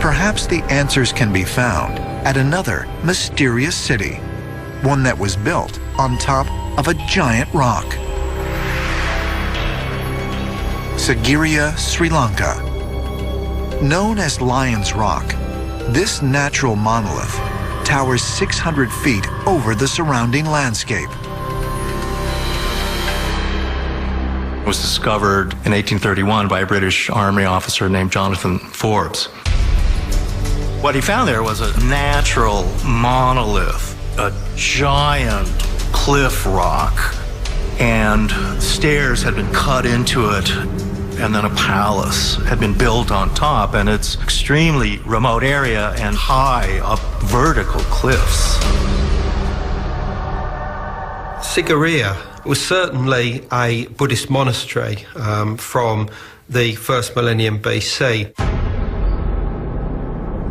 Perhaps the answers can be found at another mysterious city, one that was built on top of a giant rock. Sigiriya, Sri Lanka. Known as Lion's Rock, this natural monolith towers 600 feet over the surrounding landscape. It was discovered in 1831 by a British Army officer named Jonathan Forbes. What he found there was a natural monolith, a giant cliff rock, and stairs had been cut into it, and then a palace had been built on top, and it's extremely remote area and high up vertical cliffs. Sigiriya was certainly a Buddhist monastery from the first millennium BC.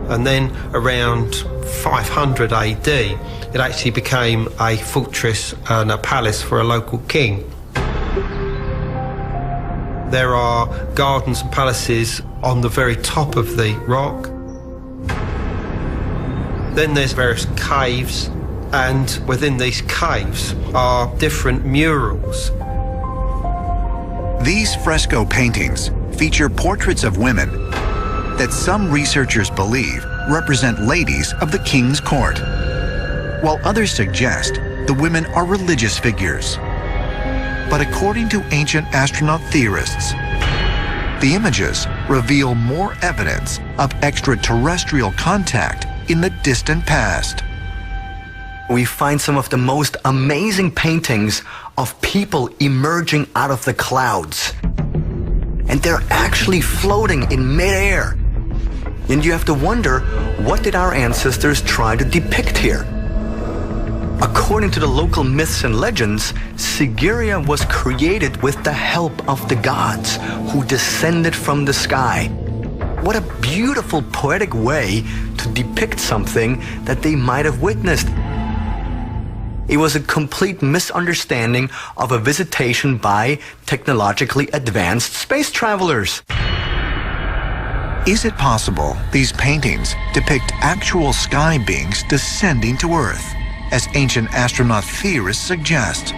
And then around 500 AD, it actually became a fortress and a palace for a local king. There are gardens and palaces on the very top of the rock. Then there's various caves, and within these caves are different murals. These fresco paintings feature portraits of women that some researchers believe represent ladies of the king's court, while others suggest the women are religious figures. But according to ancient astronaut theorists, the images reveal more evidence of extraterrestrial contact in the distant past. We find some of the most amazing paintings of people emerging out of the clouds. And they're actually floating in midair. And you have to wonder, what did our ancestors try to depict here? According to the local myths and legends, Sigiriya was created with the help of the gods who descended from the sky. What a beautiful poetic way to depict something that they might have witnessed. It was a complete misunderstanding of a visitation by technologically advanced space travelers. Is it possible these paintings depict actual sky beings descending to Earth, as ancient astronaut theorists suggest?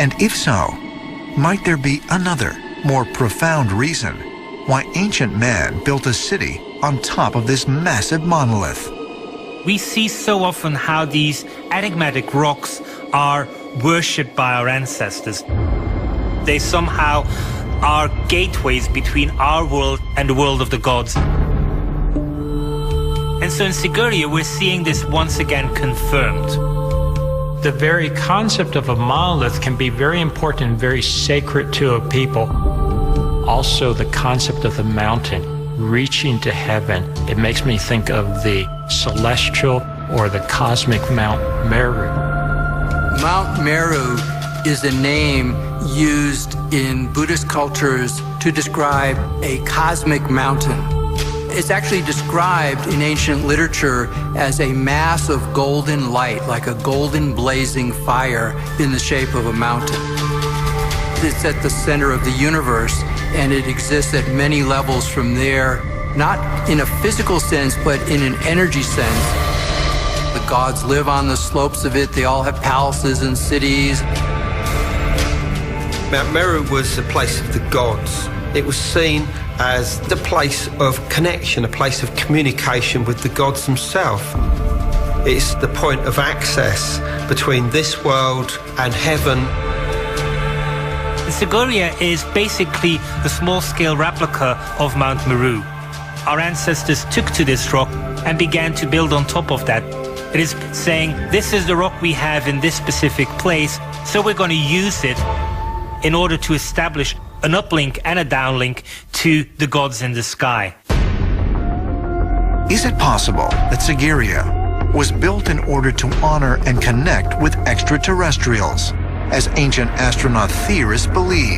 And if so, might there be another, more profound reason why ancient man built a city on top of this massive monolith? We see so often how these enigmatic rocks are worshipped by our ancestors. They somehow are gateways between our world and the world of the gods. And so in Sigiriya, we're seeing this once again confirmed. The very concept of a monolith can be very important and very sacred to a people. Also, the concept of the mountain reaching to heaven. It makes me think of the celestial or the cosmic Mount Meru. Mount Meru is a name used in Buddhist cultures to describe a cosmic mountain. It's actually described in ancient literature as a mass of golden light, like a golden blazing fire in the shape of a mountain. It's at the center of the universe, and it exists at many levels from there, not in a physical sense, but in an energy sense. The gods live on the slopes of it. They all have palaces and cities. Mount Meru was the place of the gods. It was seen as the place of connection, a place of communication with the gods themselves. It's the point of access between this world and heaven. Sigiriya is basically a small-scale replica of Mount Meru. Our ancestors took to this rock and began to build on top of that. It is saying, this is the rock we have in this specific place, so we're going to use it in order to establish an uplink and a downlink to the gods in the sky. Is it possible that Sigiriya was built in order to honor and connect with extraterrestrials, as ancient astronaut theorists believe?